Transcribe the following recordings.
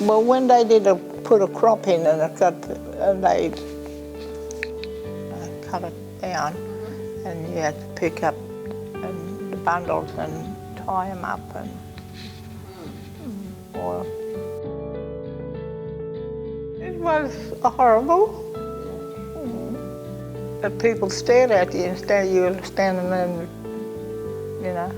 Well, when they put a crop in and they cut it down, and you had to pick up the bundles and tie them up and boil. It was horrible. The people stared at you instead you were standing there, you know.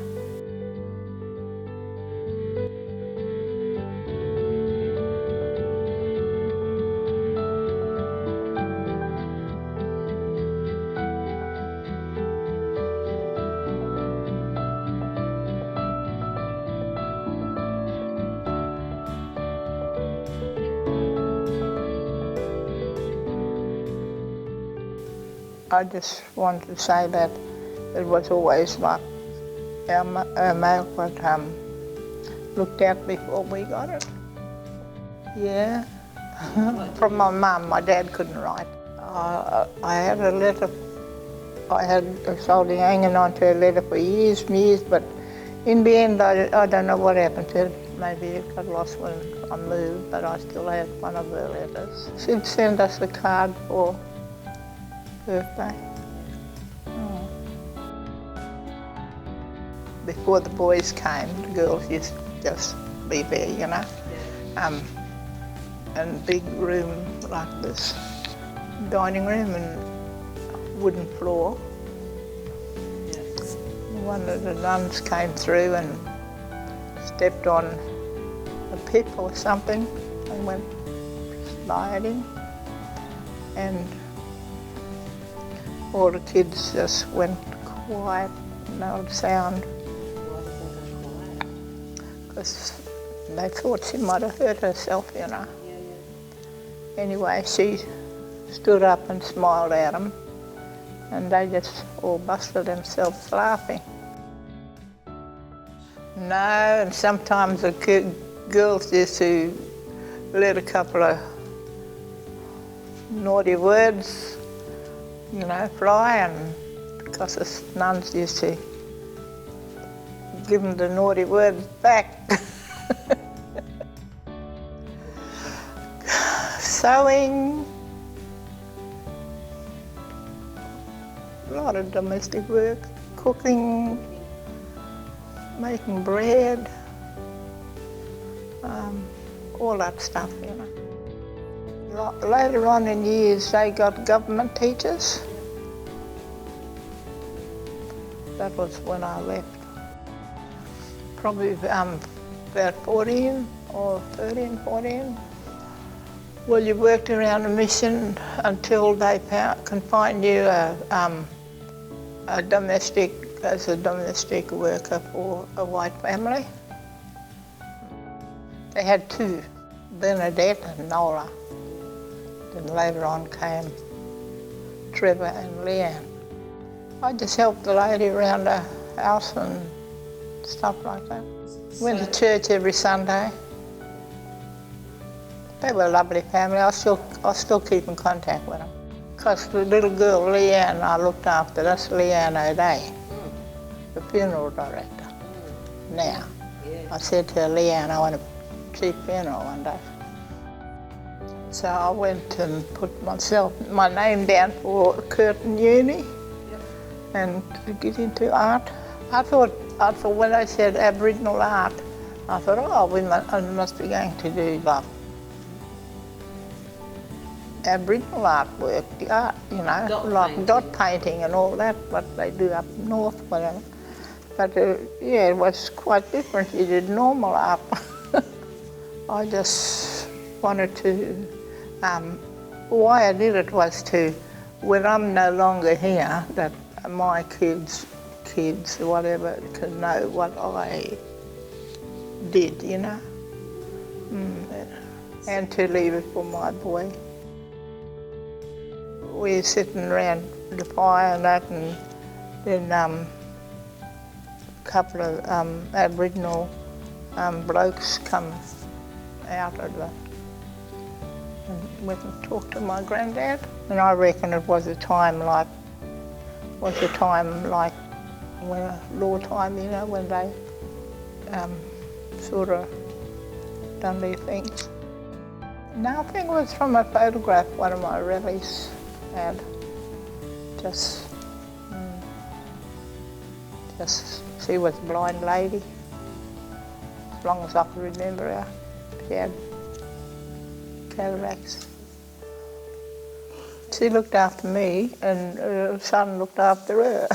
I just wanted to say that it was always like our mail was looked at before we got it. Yeah, from my mum. My dad couldn't write. I had a letter. I had a soldier hanging on to a letter for years and years, but in the end I don't know what happened to it. Maybe it got lost when I moved, but I still had one of her letters. She'd send us a card for birthday. Before the boys came, the girls used to just be there, you know. And big room like this, dining room and wooden floor. Yes. One of the nuns came through and stepped on a pip or something and went sliding, and all the kids just went quiet, no sound, because they thought she might have hurt herself, you know. Anyway, she stood up and smiled at them, and they just all busted themselves laughing. No, and sometimes the girls used to let a couple of naughty words, you know, fly, and because the nuns used to give them the naughty words back. Sewing, a lot of domestic work, cooking, making bread, all that stuff, you know. Later on in years, they got government teachers. That was when I left. Probably about 14 or 13, 14. Well, you worked around the mission until they can find you a domestic worker for a white family. They had two, Bernadette and Nora. Then later on came Trevor and Leanne. I just helped the lady around the house and stuff like that. Went to church every Sunday. They were a lovely family. I still keep in contact with them. Because the little girl, Leanne, I looked after, that's Leanne O'Day, the funeral director. Now, I said to her, Leanne, I want a cheap funeral one day. So I went and put my name down for Curtin Uni and to get into art. I thought when I said Aboriginal art, I thought, oh, I must be going to do like Aboriginal artwork, the art, you know, like dot painting and all that, what they do up north, whatever. But yeah, it was quite different. You did normal art. I just wanted to, why I did it was to, when I'm no longer here, that my kids, whatever, can know what I did, you know, and to leave it for my boy. We were sitting around the fire and that, and then a couple of Aboriginal blokes come out of and went and talked to my granddad. And I reckon it was a time like when law time, you know, when they sort of done their things. No, I think it was from a photograph one of my relatives had. Just, just she was a blind lady. As long as I can remember her, she had cataracts. She looked after me, and her son looked after her.